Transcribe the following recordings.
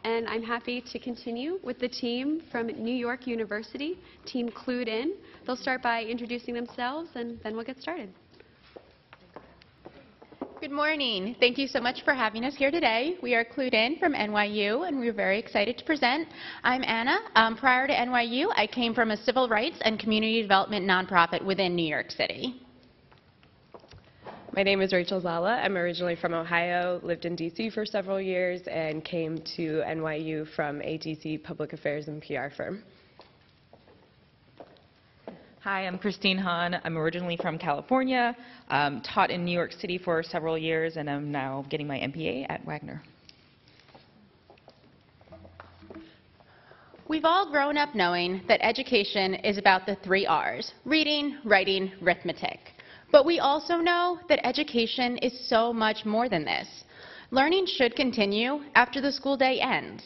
and I'm happy to continue with the team from New York University, Team Clued In. They'll start by introducing themselves, and then we'll get started. Good morning. Thank you so much for having us here today. We are Clued In from NYU, and we're very excited to present. I'm Anna. Prior to NYU, I came from a civil rights and community development nonprofit within New York City. My name is Rachel Zala. I'm originally from Ohio, lived in DC for several years, and came to NYU from a DC public affairs and PR firm. Hi, I'm Christine Hahn. I'm originally from California, taught in New York City for several years, and I'm now getting my MBA at Wagner. We've all grown up knowing that education is about the 3 R's: reading, writing, arithmetic. But we also know that education is so much more than this. Learning should continue after the school day ends.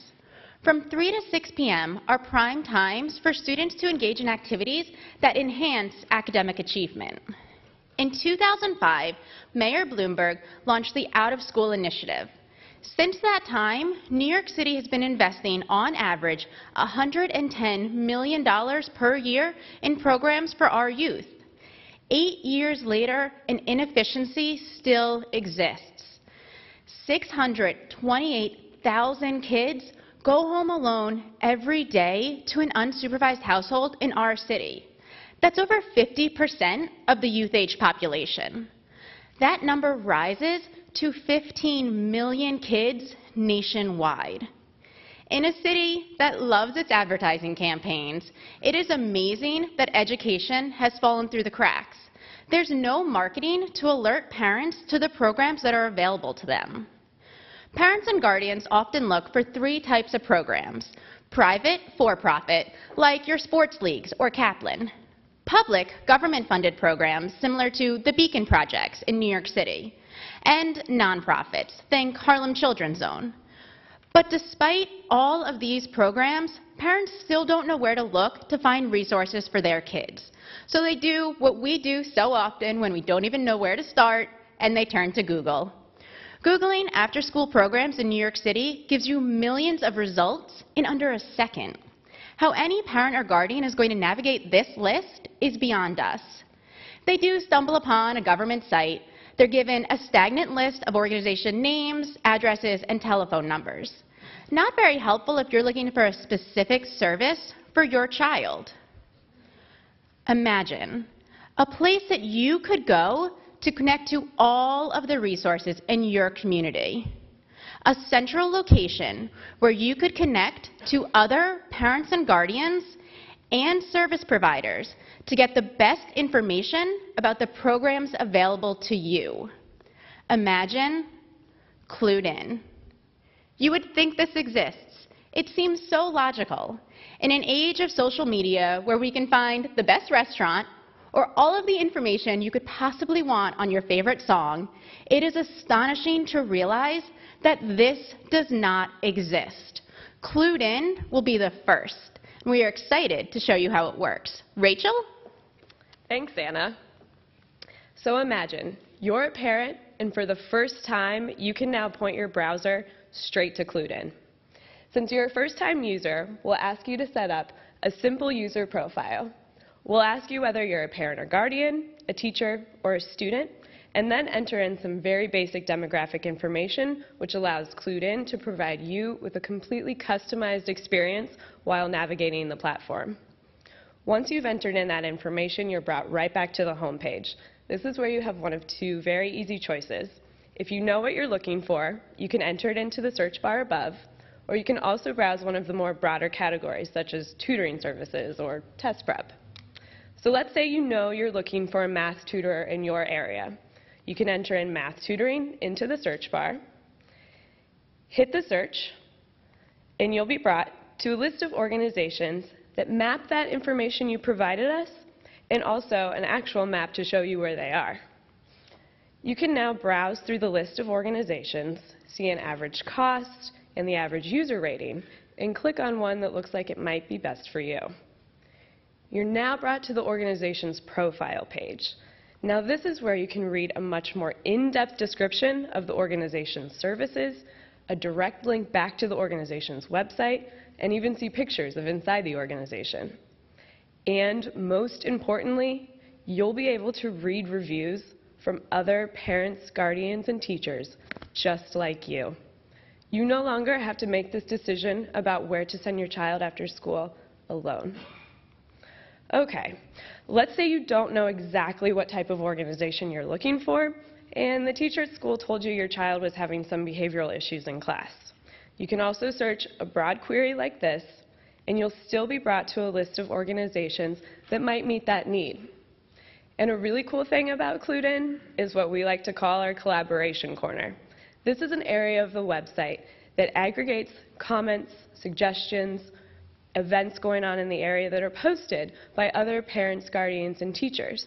From 3 to 6 p.m. are prime times for students to engage in activities that enhance academic achievement. In 2005, Mayor Bloomberg launched the Out of School Initiative. Since that time, New York City has been investing, on average, $110 million per year in programs for our youth. 8 years later, an inefficiency still exists. 628,000 kids go home alone every day to an unsupervised household in our city. That's over 50% of the youth age population. That number rises to 15 million kids nationwide. In a city that loves its advertising campaigns, it is amazing that education has fallen through the cracks. There's no marketing to alert parents to the programs that are available to them. Parents and guardians often look for 3 types of programs: private, for-profit, like your sports leagues or Kaplan; public, government-funded programs similar to the Beacon Projects in New York City; and nonprofits, think Harlem Children's Zone. But despite all of these programs, parents still don't know where to look to find resources for their kids. So they do what we do so often when we don't even know where to start, and they turn to Google. Googling after-school programs in New York City gives you millions of results in under a second. How any parent or guardian is going to navigate this list is beyond us. They do stumble upon a government site. They're given a stagnant list of organization names, addresses, and telephone numbers. Not very helpful if you're looking for a specific service for your child. Imagine a place that you could go to connect to all of the resources in your community. A central location where you could connect to other parents and guardians and service providers to get the best information about the programs available to you. Imagine Clued In. You would think this exists. It seems so logical. In an age of social media where we can find the best restaurant or all of the information you could possibly want on your favorite song, it is astonishing to realize that this does not exist. Clued In will be the first. We are excited to show you how it works. Rachel? Thanks, Anna. So imagine you're a parent, and for the first time, you can now point your browser straight to Clued In. Since you're a first-time user, we'll ask you to set up a simple user profile. We'll ask you whether you're a parent or guardian, a teacher, or a student, and then enter in some very basic demographic information, which allows Clued In to provide you with a completely customized experience while navigating the platform. Once you've entered in that information, you're brought right back to the home page. This is where you have one of 2 very easy choices. If you know what you're looking for, you can enter it into the search bar above, or you can also browse one of the more broader categories, such as tutoring services or test prep. So let's say you know you're looking for a math tutor in your area. You can enter in math tutoring into the search bar, hit the search, and you'll be brought to a list of organizations that map that information you provided us, and also an actual map to show you where they are. You can now browse through the list of organizations, see an average cost and the average user rating, and click on one that looks like it might be best for you. You're now brought to the organization's profile page. Now this is where you can read a much more in-depth description of the organization's services, a direct link back to the organization's website, and even see pictures of inside the organization. And most importantly, you'll be able to read reviews from other parents, guardians, and teachers just like you. You no longer have to make this decision about where to send your child after school alone. Okay, let's say you don't know exactly what type of organization you're looking for, and the teacher at school told you your child was having some behavioral issues in class. You can also search a broad query like this, and you'll still be brought to a list of organizations that might meet that need. And a really cool thing about Clued In is what we like to call our collaboration corner. This is an area of the website that aggregates comments, suggestions, events going on in the area that are posted by other parents, guardians, and teachers.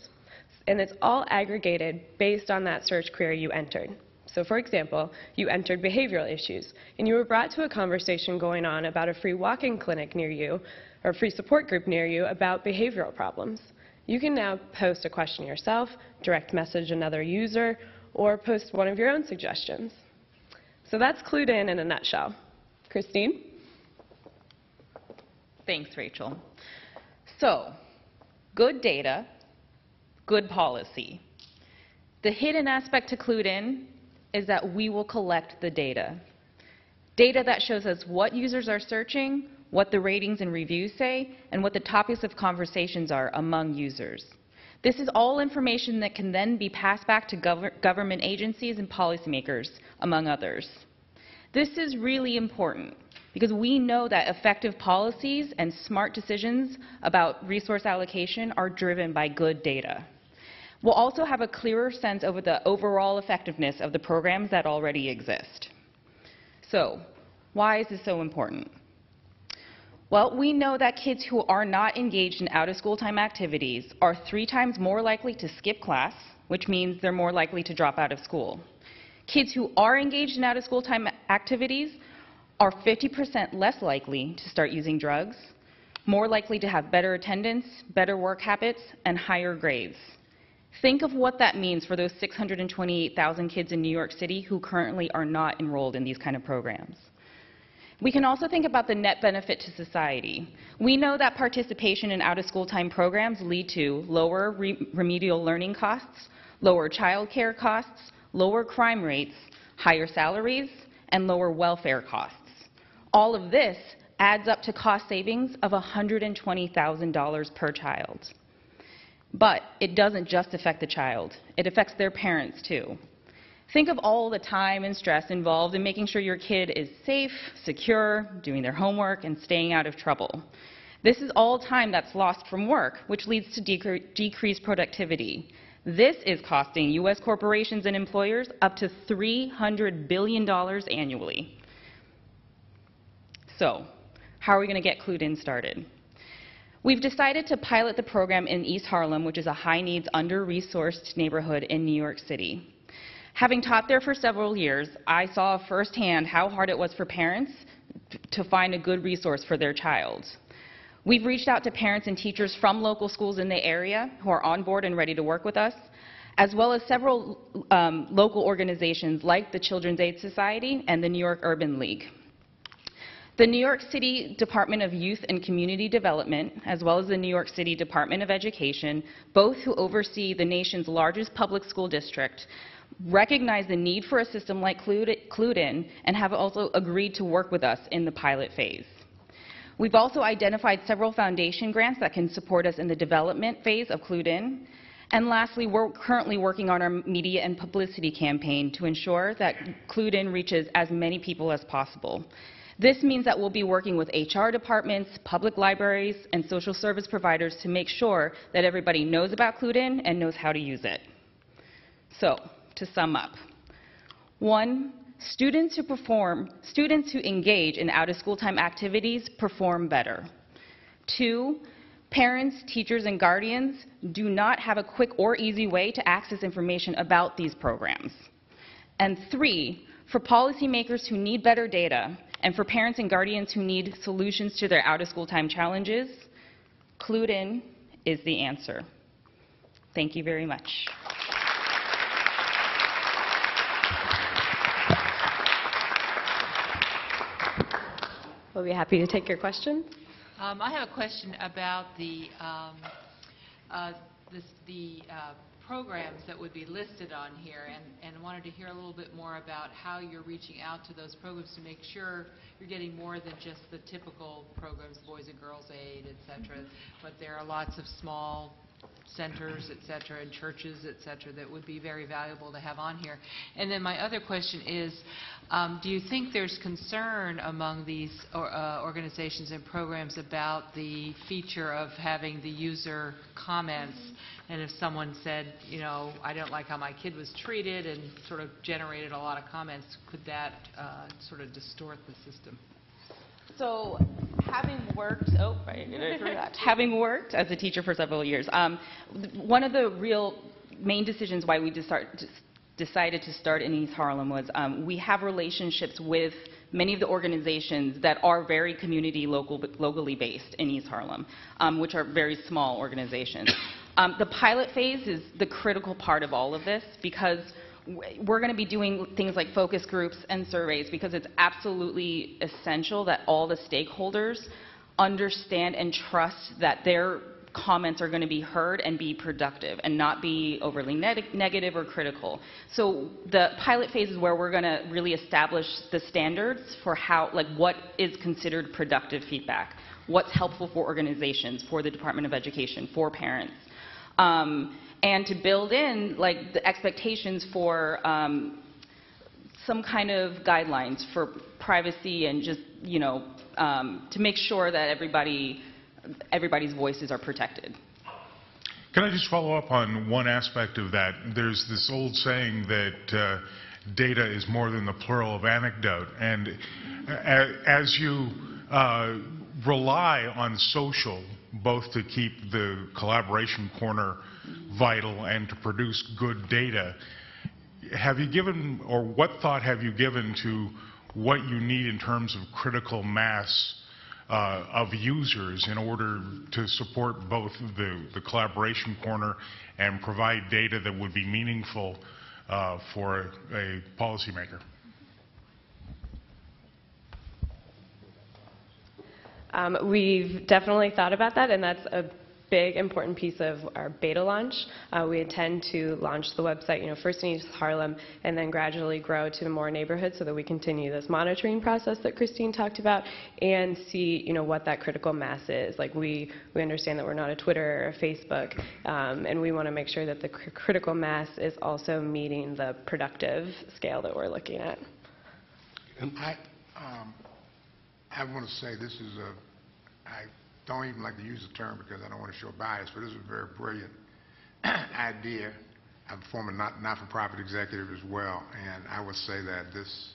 And it's all aggregated based on that search query you entered. So for example, you entered behavioral issues, and you were brought to a conversation going on about a free walk-in clinic near you, or a free support group near you about behavioral problems. You can now post a question yourself, direct message another user, or post one of your own suggestions. So that's Clued In a nutshell. Christine? Thanks, Rachel. So, good data, good policy. The hidden aspect to Clued In is that we will collect the data. Data that shows us what users are searching, what the ratings and reviews say, and what the topics of conversations are among users. This is all information that can then be passed back to government agencies and policymakers, among others. This is really important because we know that effective policies and smart decisions about resource allocation are driven by good data. We'll also have a clearer sense over the overall effectiveness of the programs that already exist. So, why is this so important? Well, we know that kids who are not engaged in out-of-school time activities are 3 times more likely to skip class, which means they're more likely to drop out of school. Kids who are engaged in out-of-school time activities are 50% less likely to start using drugs, more likely to have better attendance, better work habits, and higher grades. Think of what that means for those 628,000 kids in New York City who currently are not enrolled in these kind of programs. We can also think about the net benefit to society. We know that participation in out-of-school time programs lead to lower remedial learning costs, lower child care costs, lower crime rates, higher salaries, and lower welfare costs. All of this adds up to cost savings of $120,000 per child. But it doesn't just affect the child. It affects their parents, too. Think of all the time and stress involved in making sure your kid is safe, secure, doing their homework, and staying out of trouble. This is all time that's lost from work, which leads to decreased productivity. This is costing U.S. corporations and employers up to $300 billion annually. So, how are we going to get Clued In started? We've decided to pilot the program in East Harlem, which is a high-needs, under-resourced neighborhood in New York City. Having taught there for several years, I saw firsthand how hard it was for parents to find a good resource for their child. We've reached out to parents and teachers from local schools in the area who are on board and ready to work with us, as well as several local organizations like the Children's Aid Society and the New York Urban League. The New York City Department of Youth and Community Development, as well as the New York City Department of Education, both who oversee the nation's largest public school district, recognize the need for a system like Clued In and have also agreed to work with us in the pilot phase. We've also identified several foundation grants that can support us in the development phase of Clued In. And lastly, we're currently working on our media and publicity campaign to ensure that Clued In reaches as many people as possible. This means that we'll be working with HR departments, public libraries, and social service providers to make sure that everybody knows about Clued In and knows how to use it. So, to sum up, 1, students who engage in out-of-school time activities perform better. 2, parents, teachers, and guardians do not have a quick or easy way to access information about these programs. And 3, for policymakers who need better data, and for parents and guardians who need solutions to their out-of-school time challenges, Clued In is the answer. Thank you very much. We'll be happy to take your questions. I have a question about the programs that would be listed on here, and wanted to hear a little bit more about how you're reaching out to those programs to make sure you're getting more than just the typical programs, Boys and Girls Aid, et cetera, but there are lots of small centers, et cetera, and churches, et cetera, that would be very valuable to have on here. And then my other question is, do you think there's concern among these organizations and programs about the feature of having the user comments? And if someone said, you know, I don't like how my kid was treated, and sort of generated a lot of comments, could that sort of distort the system? So, having worked as a teacher for several years, one of the real main decisions why we decided to start in East Harlem was we have relationships with many of the organizations that are very locally based in East Harlem, which are very small organizations. The pilot phase is the critical part of all of this, because we're going to be doing things like focus groups and surveys, because it's absolutely essential that all the stakeholders understand and trust that their comments are going to be heard and be productive and not be overly negative or critical. So the pilot phase is where we're going to really establish the standards for how, like, what is considered productive feedback, what's helpful for organizations, for the Department of Education, for parents. And to build in, like, the expectations for some kind of guidelines for privacy, and just, you know, to make sure that everybody's voices are protected. Can I just follow up on one aspect of that? There's this old saying that data is more than the plural of anecdote, and as you rely on social, both to keep the collaboration corner vital and to produce good data, have you given, or what thought have you given to what you need in terms of critical mass of users in order to support both the collaboration corner and provide data that would be meaningful for a policymaker? We've definitely thought about that, and that's a big, important piece of our beta launch. We intend to launch the website, you know, first in East Harlem, and then gradually grow to more neighborhoods, so that we continue this monitoring process that Christine talked about, and see, you know, what that critical mass is. Like, we understand that we're not a Twitter or a Facebook, and we want to make sure that the critical mass is also meeting the productive scale that we're looking at. And I want to say this is I don't even like to use the term because I don't want to show bias, but this is a very brilliant idea. I'm a former not-for-profit executive as well, and I would say that this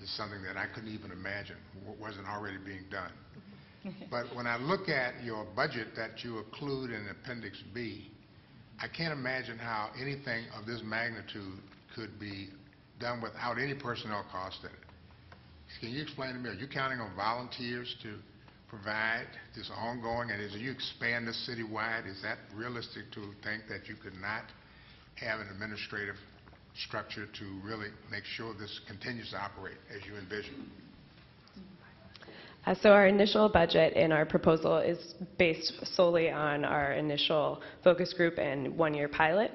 is something that I couldn't even imagine wasn't already being done. But when I look at your budget that you include in Appendix B, I can't imagine how anything of this magnitude could be done without any personnel cost in it. Can you explain to me, are you counting on volunteers to provide this ongoing, and as you expand this citywide, is that realistic to think that you could not have an administrative structure to really make sure this continues to operate as you envision? So our initial budget in our proposal is based solely on our initial focus group and one-year pilot.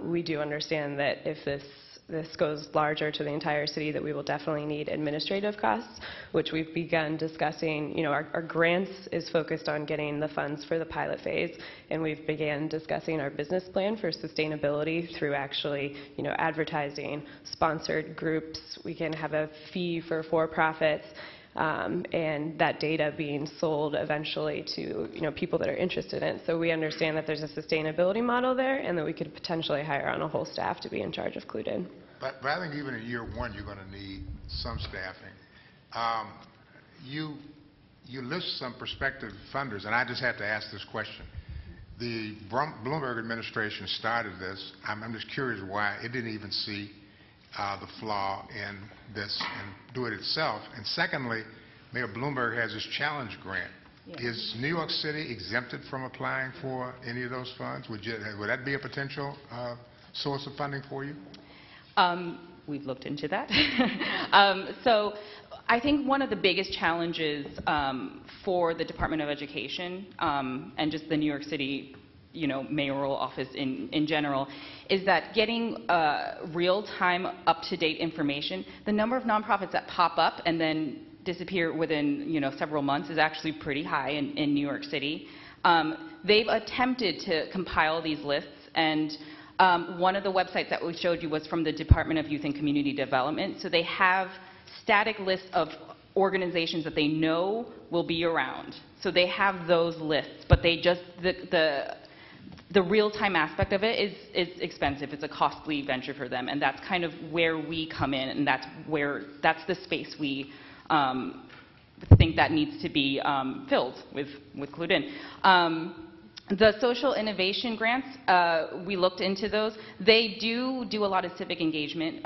We do understand that if this goes larger to the entire city, that we will definitely need administrative costs, which we've begun discussing. You know, our grants is focused on getting the funds for the pilot phase, and we've began discussing our business plan for sustainability through actually, you know, advertising, sponsored groups. We can have a fee for for-profits, and that data being sold eventually to, you know, people that are interested in it. So we understand that there's a sustainability model there, and that we could potentially hire on a whole staff to be in charge of Clued In. But I think even in year one, you're going to need some staffing. You list some prospective funders, and I just have to ask this question. The Bloomberg administration started this. I'm just curious why it didn't even see the flaw in this and do it itself. And secondly, Mayor Bloomberg has this challenge grant. Yeah. Is New York City exempted from applying for any of those funds? Would that be a potential source of funding for you? We've looked into that. So I think one of the biggest challenges for the Department of Education and just the New York City, mayoral office in general, is that getting real-time, up-to-date information. The number of nonprofits that pop up and then disappear within several months is actually pretty high in New York City. They've attempted to compile these lists, and one of the websites that we showed you was from the Department of Youth and Community Development. So they have static lists of organizations that they know will be around. So they have those lists, but they just the real-time aspect of it is expensive. It's a costly venture for them, and that's kind of where we come in, and that's the space we think that needs to be filled with Clued In. The social innovation grants, we looked into those. They do a lot of civic engagement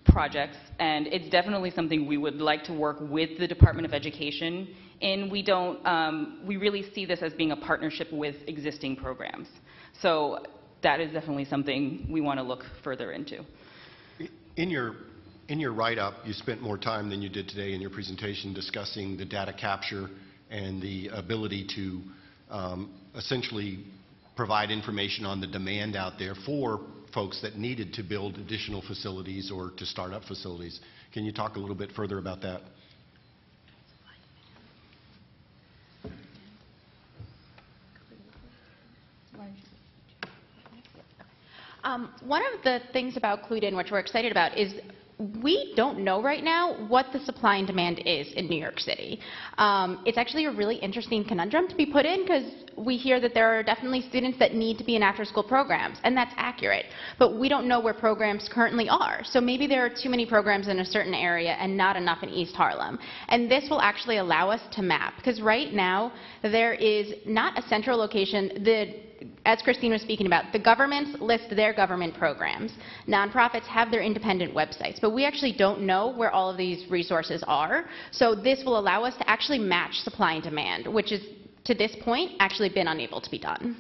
projects, and it's definitely something we would like to work with the Department of Education in. We really see this as being a partnership with existing programs. So that is definitely something we want to look further into. In your write-up, you spent more time than you did today in your presentation discussing the data capture and the ability to essentially provide information on the demand out there for folks that needed to build additional facilities or to start up facilities. Can you talk a little bit further about that? One of the things about Clued In, which we're excited about, is we don't know right now what the supply and demand is in New York City. It's actually a really interesting conundrum to be put in, because we hear that there are definitely students that need to be in after-school programs, and that's accurate. But we don't know where programs currently are. So maybe there are too many programs in a certain area and not enough in East Harlem. And this will actually allow us to map, because right now there is not a central location. As Christine was speaking about, the governments list their government programs. Nonprofits have their independent websites, but we actually don't know where all of these resources are. So this will allow us to actually match supply and demand, which is, to this point, actually been unable to be done.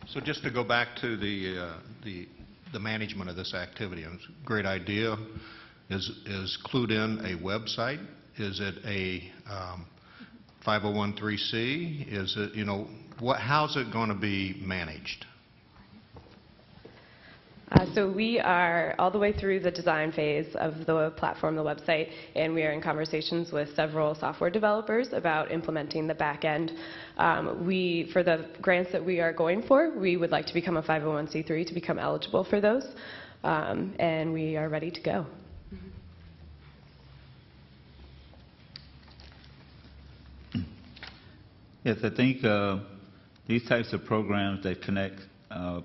So just to go back to the management of this activity, it's a great idea. Is Clued In a website? Is it a 501(c)(3)? Is it, how's it going to be managed? So we are all the way through the design phase of the platform, the website, and we are in conversations with several software developers about implementing the back end. For the grants that we are going for, we would like to become a 501(c)(3) to become eligible for those, and we are ready to go. Yes, I think these types of programs that connect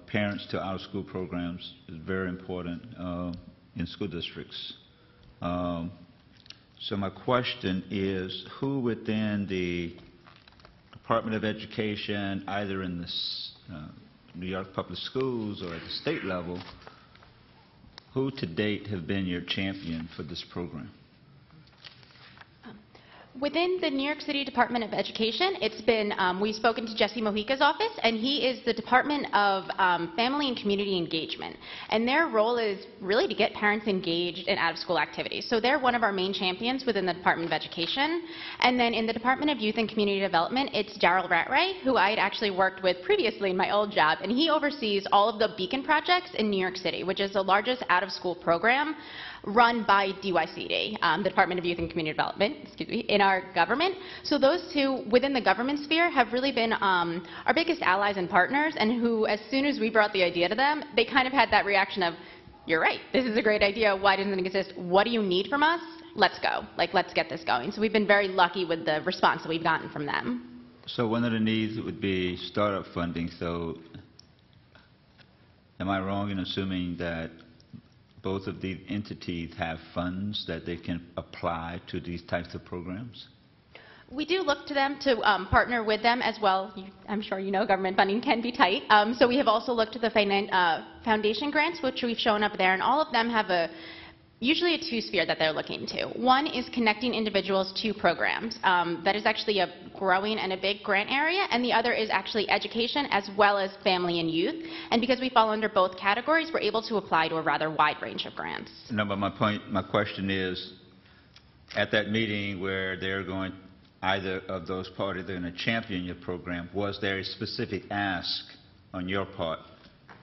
parents to out-of-school programs is very important in school districts. So my question is, who within the Department of Education, either in the New York Public Schools or at the state level, who to date have been your champion for this program? Within the New York City Department of Education, it's been, we've spoken to Jesse Mojica's office, and he is the Department of Family and Community Engagement. And their role is really to get parents engaged in out-of-school activities. So they're one of our main champions within the Department of Education. And then in the Department of Youth and Community Development, it's Darryl Rattray, who I had actually worked with previously in my old job. And he oversees all of the Beacon projects in New York City, which is the largest out-of-school program run by DYCD, the Department of Youth and Community Development, in our government. So those two within the government sphere have really been our biggest allies and partners, and who, as soon as we brought the idea to them, they kind of had that reaction of, you're right, this is a great idea, why doesn't it exist? What do you need from us? Let's go, let's get this going. So we've been very lucky with the response that we've gotten from them. So one of the needs would be startup funding. So am I wrong in assuming that both of these entities have funds that they can apply to these types of programs? We do look to them to partner with them as well. I'm sure you know government funding can be tight. So we have also looked to the foundation grants, which we've shown up there, and all of them have a usually a two-sphere that they're looking to. One is connecting individuals to programs. That is actually a growing and a big grant area, and the other is actually education as well as family and youth. And because we fall under both categories, we're able to apply to a rather wide range of grants. No, but my question is, at that meeting where they're going, either of those parties, they're going to champion your program, was there a specific ask on your part?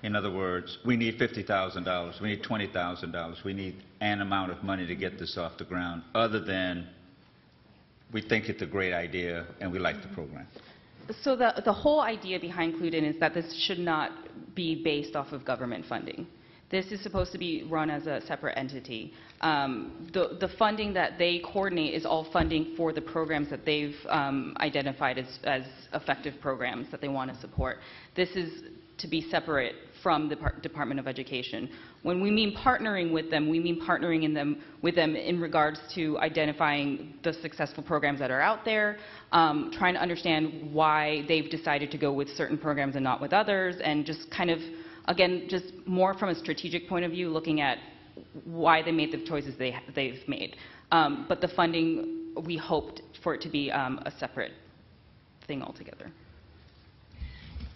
In other words, we need $50,000, we need $20,000, we need an amount of money to get this off the ground, other than we think it's a great idea and we like the program? So the whole idea behind Clued In is that this should not be based off of government funding. This is supposed to be run as a separate entity. The funding that they coordinate is all funding for the programs that they've identified as effective programs that they want to support. This is to be separate from the Department of Education. When we mean partnering with them, we mean partnering with them in regards to identifying the successful programs that are out there, trying to understand why they've decided to go with certain programs and not with others, and just kind of, again, just more from a strategic point of view, looking at why they made the choices they've made. But the funding, we hoped for it to be a separate thing altogether.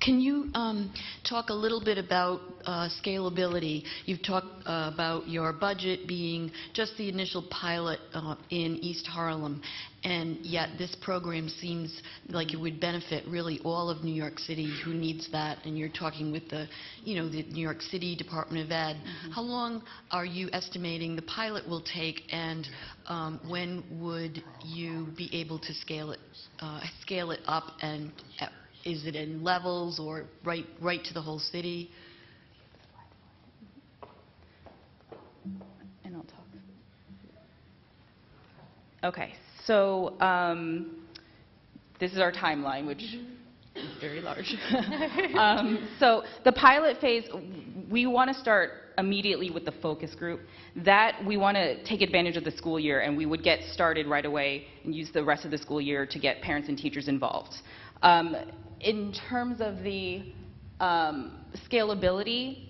Can you talk a little bit about scalability? You've talked about your budget being just the initial pilot in East Harlem, and yet this program seems like it would benefit really all of New York City who needs that, and you're talking with the New York City Department of Ed. How long are you estimating the pilot will take, and when would you be able to scale it up, and is it in levels or right to the whole city? And I'll talk. Okay, so this is our timeline, which is very large. So the pilot phase, we want to start immediately with the focus group. That we want to take advantage of the school year, and we would get started right away and use the rest of the school year to get parents and teachers involved. In terms of the scalability,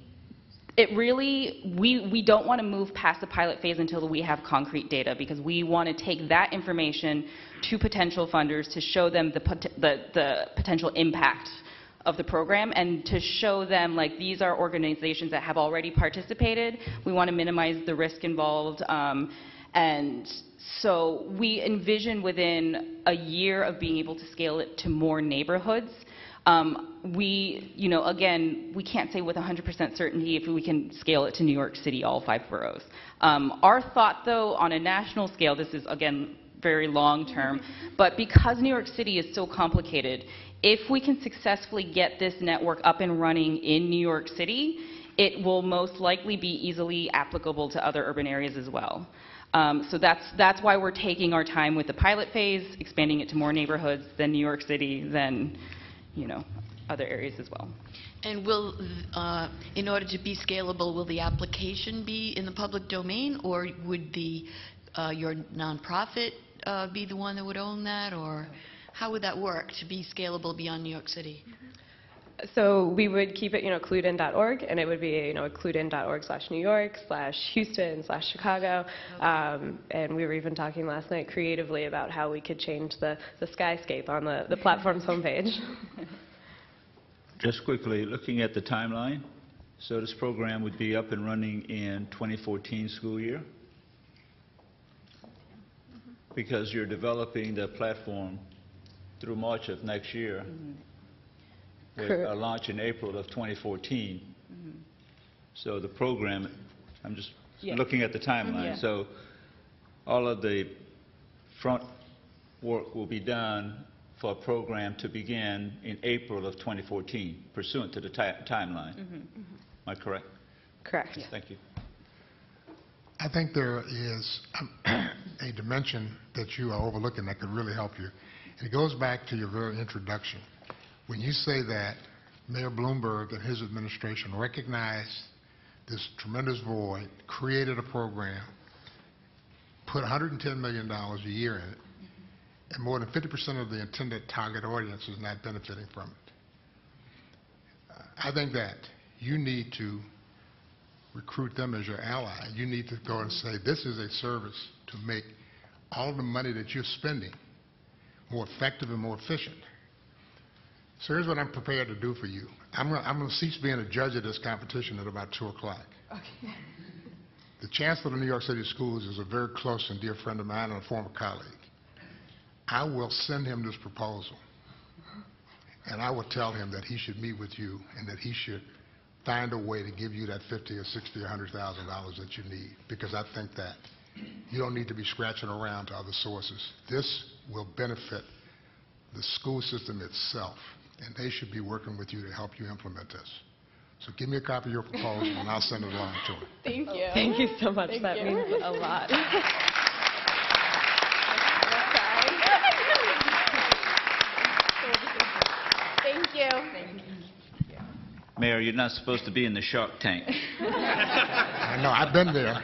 it really, we don't want to move past the pilot phase until we have concrete data, because we want to take that information to potential funders to show them the potential impact of the program, and to show them, like, these are organizations that have already participated. We want to minimize the risk involved. And so we envision within a year of being able to scale it to more neighborhoods. Again, we can't say with 100% certainty if we can scale it to New York City, all 5 boroughs. Our thought, though, on a national scale, this is, again, very long term, but because New York City is so complicated, if we can successfully get this network up and running in New York City, it will most likely be easily applicable to other urban areas as well. So that's why we're taking our time with the pilot phase, expanding it to more neighborhoods than New York City, than other areas as well. And will, in order to be scalable, will the application be in the public domain, or would your nonprofit be the one that would own that, or how would that work to be scalable beyond New York City? So we would keep it, cluedin.org, and it would be, cluedin.org/New York/Houston/Chicago. And we were even talking last night creatively about how we could change the skyscape on the platform's homepage. Just quickly, looking at the timeline, so this program would be up and running in 2014 school year? Because you're developing the platform through March of next year. With a launch in April of 2014. So the program, I'm just looking at the timeline. So all of the front work will be done for a program to begin in April of 2014, pursuant to the timeline. Am I correct? Correct. Yes, thank you. I think there is a dimension that you are overlooking that could really help you. And it goes back to your very introduction. When you say that Mayor Bloomberg and his administration recognized this tremendous void, created a program, put $110 million a year in it, and more than 50% of the intended target audience is not benefiting from it. I think that you need to recruit them as your ally. You need to go and say, this is a service to make all the money that you're spending more effective and more efficient. So here's what I'm prepared to do for you. I'm going to cease being a judge of this competition at about 2 o'clock. Okay. The Chancellor of New York City Schools is a very close and dear friend of mine and a former colleague. I will send him this proposal, and I will tell him that he should meet with you and that he should find a way to give you that $50,000 or $60,000 or $100,000 that you need, because I think that you don't need to be scratching around to other sources. This will benefit the school system itself, and they should be working with you to help you implement this. So give me a copy of your proposal, and I'll send it along to him. Thank you. Thank you so much. That means a lot. Thank you. Mayor, you're not supposed to be in the Shark Tank. I know. I've been there.